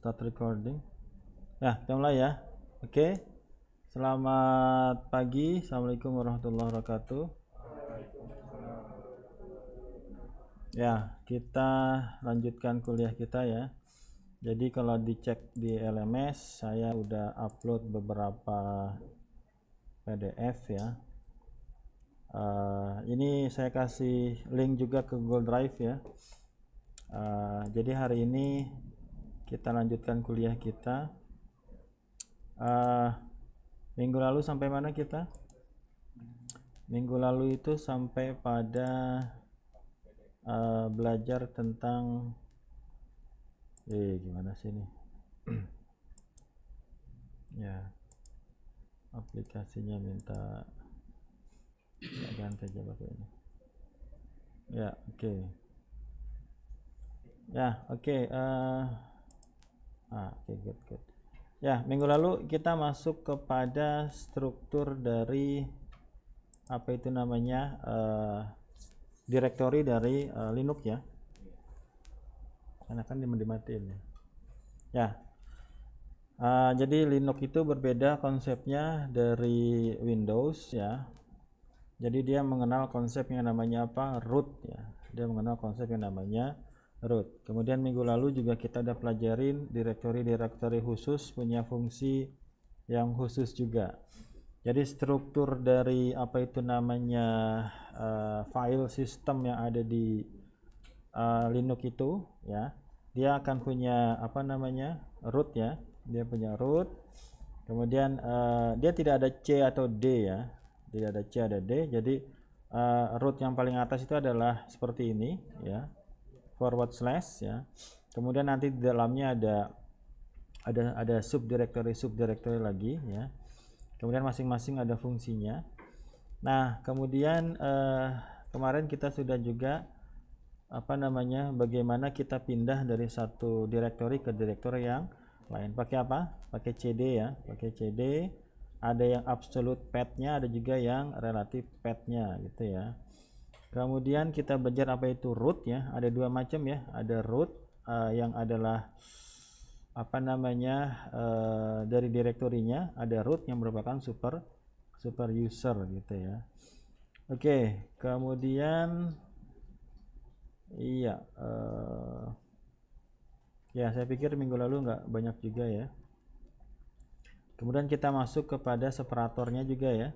Start recording. Ya, kita mulai ya. Oke. Selamat pagi. Assalamualaikum warahmatullahi wabarakatuh. Ya, kita lanjutkan kuliah kita ya. Jadi kalau dicek di LMS, saya udah upload beberapa PDF ya. Ini saya kasih link juga ke Google Drive ya. Jadi hari ini kita lanjutkan kuliah kita. Minggu lalu sampai mana kita? Minggu lalu itu sampai pada belajar tentang gimana sih ini? Ya, aplikasinya minta ganti aja pakai ini. Ya, oke. Ya, oke. Oke, good. Ya, minggu lalu kita masuk kepada struktur dari apa itu namanya directory dari Linux ya. Karena kan dimatiin ya. Ya. Jadi Linux itu berbeda konsepnya dari Windows ya. Jadi dia mengenal konsep yang namanya apa? Root ya. Dia mengenal konsep yang namanya root. Kemudian minggu lalu juga kita udah pelajarin directory khusus punya fungsi yang khusus juga. Jadi struktur dari apa itu namanya file system yang ada di Linux itu ya, dia akan punya apa namanya root ya. Dia punya root. Kemudian dia tidak ada C atau D ya. Tidak ada C, ada D. Jadi root yang paling atas itu adalah seperti ini ya, / ya. Kemudian nanti di dalamnya ada subdirectory lagi ya. Kemudian masing-masing ada fungsinya. Nah, kemudian kemarin kita sudah juga apa namanya bagaimana kita pindah dari satu directory ke directory yang lain. Pakai apa? Pakai CD ya, pakai CD. Ada yang absolute path-nya, ada juga yang relative path-nya gitu ya. Kemudian kita belajar apa itu root ya. Ada dua macam ya. Ada root yang adalah apa namanya dari direktorinya, ada root yang merupakan super user gitu ya. Oke, kemudian iya ya saya pikir minggu lalu nggak banyak juga ya. Kemudian kita masuk kepada separatornya juga ya.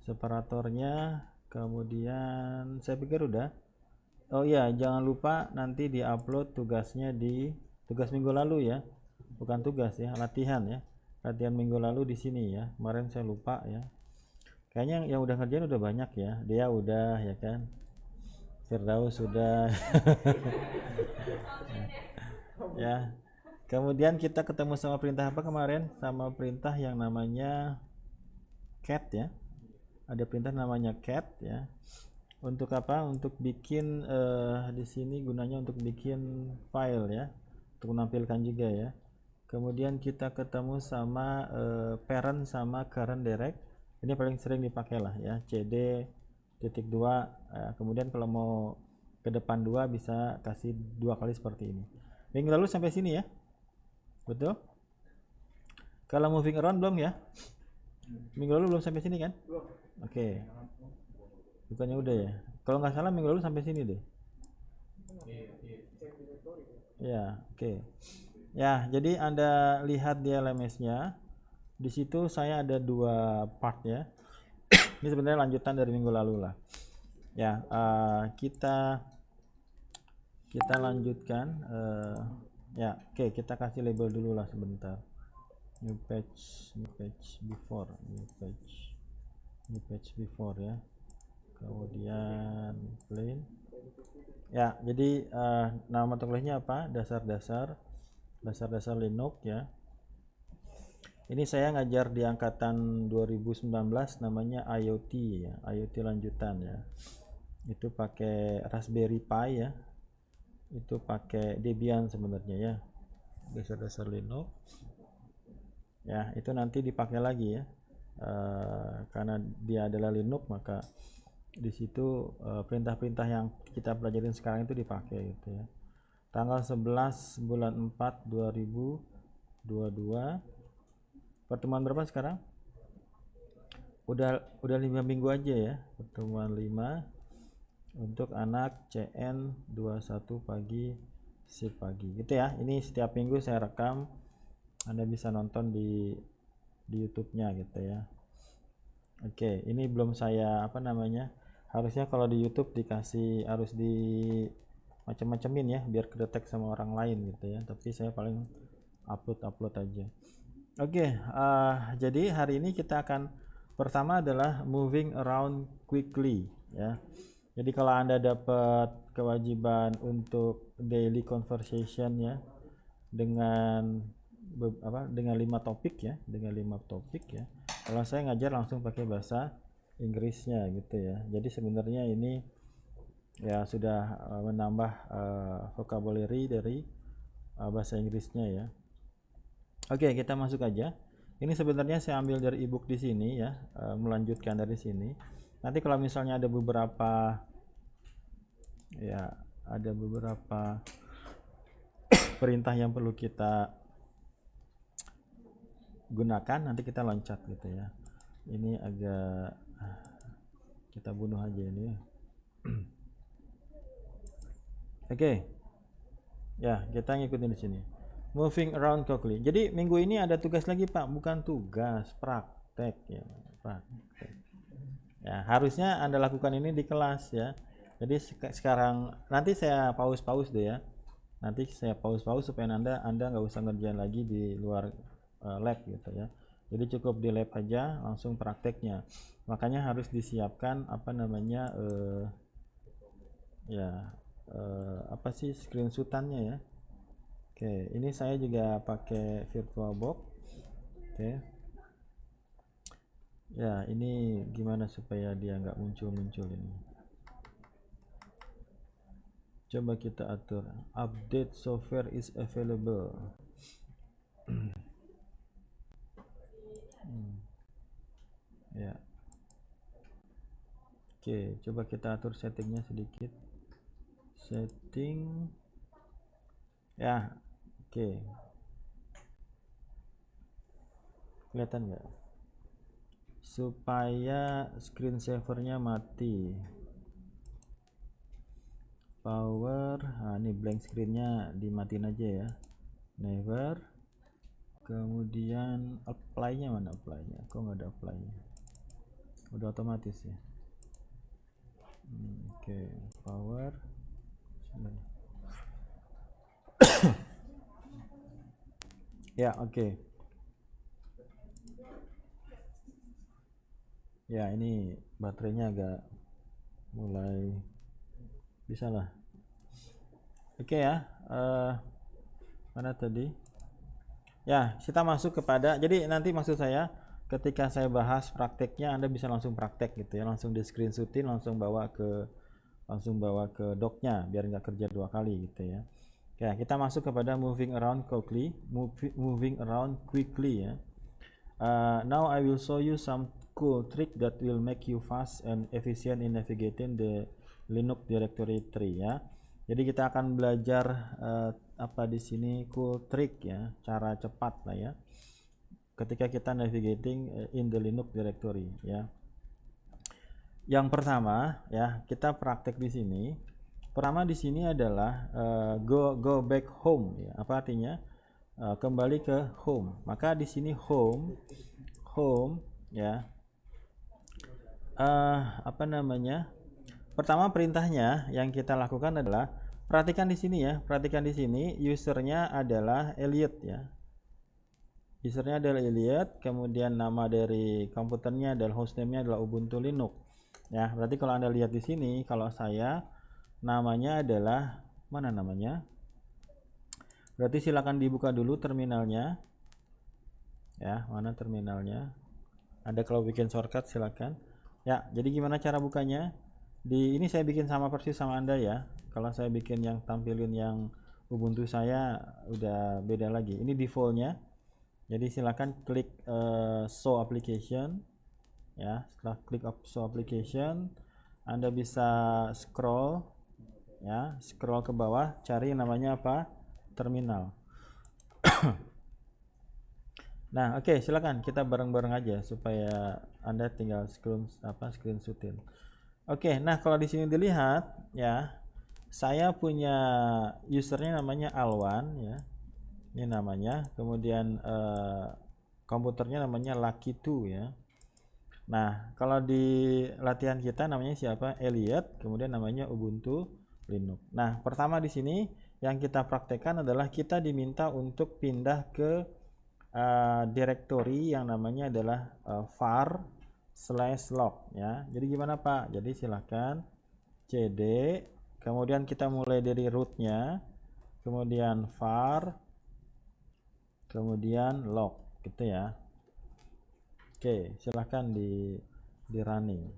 Separatornya kemudian saya pikir udah. Oh iya, jangan lupa nanti diupload tugasnya di tugas minggu lalu ya. Bukan tugas ya, latihan ya. Latihan minggu lalu di sini ya. Kemarin saya lupa ya. Kayaknya yang udah ngerjain udah banyak ya. Dia udah ya kan. Firdaus sudah. Ya. Kemudian kita ketemu sama perintah apa kemarin? Sama perintah yang namanya cat ya. Ada perintah namanya cat ya. Untuk apa? Untuk bikin di sini gunanya untuk bikin file ya. Untuk menampilkan juga ya. Kemudian kita ketemu sama parent sama current direct. Ini paling sering dipakai lah ya. CD titik 2. Kemudian kalau mau ke depan 2 bisa kasih 2 kali seperti ini. Minggu lalu sampai sini ya. Betul? Kalau moving around belum ya? Minggu lalu belum sampai sini kan? Oke. Bukannya udah ya? Kalau nggak salah minggu lalu sampai sini deh. Ya, oke. Ya, jadi Anda lihat di LMS-nya. Di situ saya ada dua part ya. Ini sebenarnya lanjutan dari minggu lalu lah. Ya, kita lanjutkan. Ya, oke, kita kasih label dulu lah sebentar. New page before ya. Kemudian plain. Ya, jadi nama mata kuliahnya apa? Dasar Linux ya. Ini saya ngajar di angkatan 2019 namanya IoT ya, IoT lanjutan ya. Itu pakai Raspberry Pi ya. Itu pakai Debian sebenarnya ya. Dasar Linux. Ya, itu nanti dipakai lagi ya. Karena dia adalah Linux maka di situ perintah-perintah yang kita pelajarin sekarang itu dipakai gitu ya. tanggal 11 bulan 4 2022. Pertemuan berapa sekarang? Udah 5 minggu aja ya, pertemuan 5 untuk anak CN 21 pagi shift pagi gitu ya. Ini setiap minggu saya rekam, Anda bisa nonton di YouTube-nya gitu ya. Oke, ini belum saya harusnya kalau di YouTube dikasih, harus di macam-macamin ya biar kedetek sama orang lain gitu ya, tapi saya paling upload aja. Oke, jadi hari ini kita akan pertama adalah moving around quickly ya. Jadi kalau Anda dapat kewajiban untuk daily conversation ya dengan dengan 5 topik ya, ya. Kalau saya ngajar langsung pakai bahasa Inggrisnya gitu ya. Jadi sebenarnya ini ya sudah menambah vocabulary dari bahasa Inggrisnya ya. Oke, kita masuk aja. Ini sebenarnya saya ambil dari ebook di sini ya, melanjutkan dari sini. Nanti kalau misalnya ada beberapa perintah yang perlu kita gunakan, nanti kita loncat gitu ya. Ini agak kita bunuh aja ini. Oke. Ya, kita ngikutin di sini. Moving around quickly. Jadi minggu ini ada tugas lagi Pak, bukan tugas, praktek ya, praktek. Ya, harusnya Anda lakukan ini di kelas ya. Jadi sekarang nanti saya pause deh ya. Nanti saya pause supaya Anda nggak usah ngerjain lagi di luar lab gitu ya. Jadi cukup di lab aja langsung prakteknya. Makanya harus disiapkan screenshotannya ya. Oke, ini saya juga pakai VirtualBox. Oke. Ya, ini gimana supaya dia nggak muncul ini. Coba kita atur update software is available. Ya. Oke, coba kita atur settingnya sedikit. Setting. Ya, oke. Kelihatan nggak? Supaya screensavernya mati. Power, ini blank screennya dimatiin aja ya. Never. Kemudian apply-nya mana apply-nya? Kok nggak ada apply-nya? Udah otomatis ya. Oke, power. Ya, oke. Ya, ini baterainya agak mulai bisa lah. Oke ya, mana tadi? Ya, kita masuk kepada, jadi nanti maksud saya ketika saya bahas prakteknya Anda bisa langsung praktek gitu ya, langsung di screenshotin, langsung bawa ke docnya biar nggak kerja 2 kali gitu ya. Oke, kita masuk kepada moving around quickly ya. Now I will show you some cool trick that will make you fast and efficient in navigating the Linux directory tree ya. Jadi kita akan belajar di sini cool trick ya, cara cepat lah ya. Ketika kita navigating in the Linux directory ya. Yang pertama ya, kita praktek di sini. Pertama di sini adalah go back home ya. Apa artinya? Kembali ke home. Maka di sini home ya. Pertama perintahnya yang kita lakukan adalah perhatikan di sini ya. Perhatikan di sini usernya adalah Elliot ya. Usernya adalah Elliot, kemudian nama dari komputernya adalah hostname-nya adalah Ubuntu Linux. Ya, berarti kalau Anda lihat di sini, kalau saya namanya adalah mana namanya? Berarti silakan dibuka dulu terminalnya. Ya, mana terminalnya? Ada kalau bikin shortcut silakan. Ya, jadi gimana cara bukanya? Ini saya bikin sama persis sama Anda ya. Kalau saya bikin yang tampilin yang Ubuntu saya udah beda lagi. Ini defaultnya. Jadi silakan klik show application ya. Setelah klik show application, Anda bisa scroll ya, scroll ke bawah, cari yang namanya apa? Terminal. Nah, oke, silakan kita bareng-bareng aja supaya Anda tinggal screenshotin. Oke, nah kalau di sini dilihat ya, saya punya usernya namanya Alwan ya. Ini namanya, kemudian komputernya namanya Lucky2 ya. Nah, kalau di latihan kita namanya siapa? Elliot, kemudian namanya Ubuntu Linux. Nah, pertama di sini yang kita praktekkan adalah kita diminta untuk pindah ke directory yang namanya adalah var/log ya. Jadi gimana Pak? Jadi silahkan cd, kemudian kita mulai dari rootnya, kemudian var, kemudian log gitu ya. Oke, silahkan di running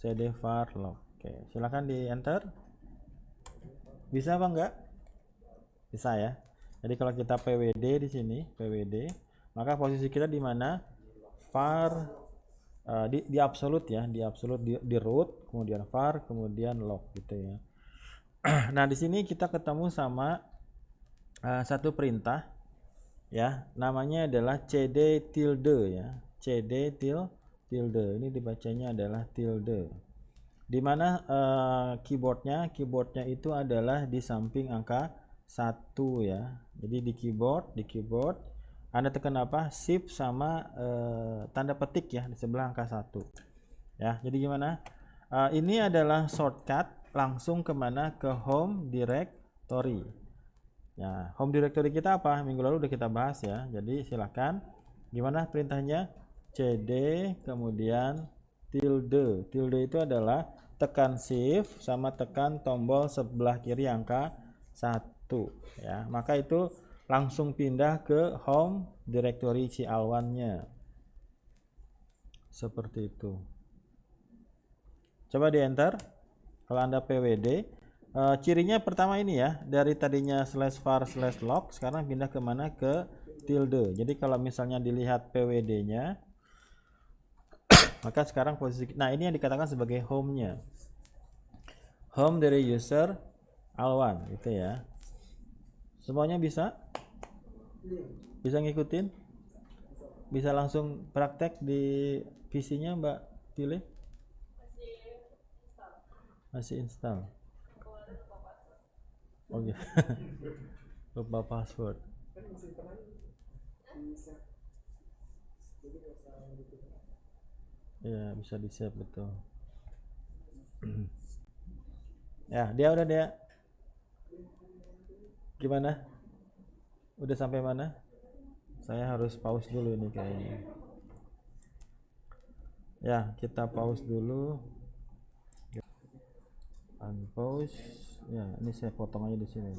cd var log. Oke, silahkan di enter. Bisa apa enggak? Bisa ya. Jadi kalau kita pwd di sini, pwd, maka posisi kita di mana? Var di absolute ya, di absolute di root, kemudian var, kemudian log gitu ya. Nah, di sini kita ketemu sama satu perintah ya, namanya adalah cd tilde ya. cd tilde. Ini dibacanya adalah tilde. Di mana keyboardnya itu adalah di samping angka 1 ya. Jadi di keyboard Anda tekan apa? Shift sama tanda petik ya di sebelah angka 1. Ya, jadi gimana? Ini adalah shortcut langsung kemana? Ke home directory. Ya, home directory kita apa? Minggu lalu udah kita bahas ya. Jadi silakan. Gimana perintahnya? cd kemudian tilde. Tilde itu adalah tekan shift sama tekan tombol sebelah kiri angka 1 ya. Maka itu langsung pindah ke home directory si Alwannya. Seperti itu. Coba di enter. Kalau Anda pwd, cirinya pertama ini ya, dari tadinya /var/log sekarang pindah ke mana? Ke tilde. Jadi kalau misalnya dilihat pwd-nya, maka sekarang posisi, nah ini yang dikatakan sebagai home-nya. Home dari user Alwan gitu ya. Semuanya bisa? Bisa ngikutin? Bisa langsung praktek di PC-nya Mbak pilih? Masih install. Oke. Lupa password. Ya, bisa di save betul. Ya, dia gimana? Udah sampai mana? Saya harus pause dulu ini kayaknya. Ya, kita pause dulu. Unpause. Ya, ini saya potong aja di sini.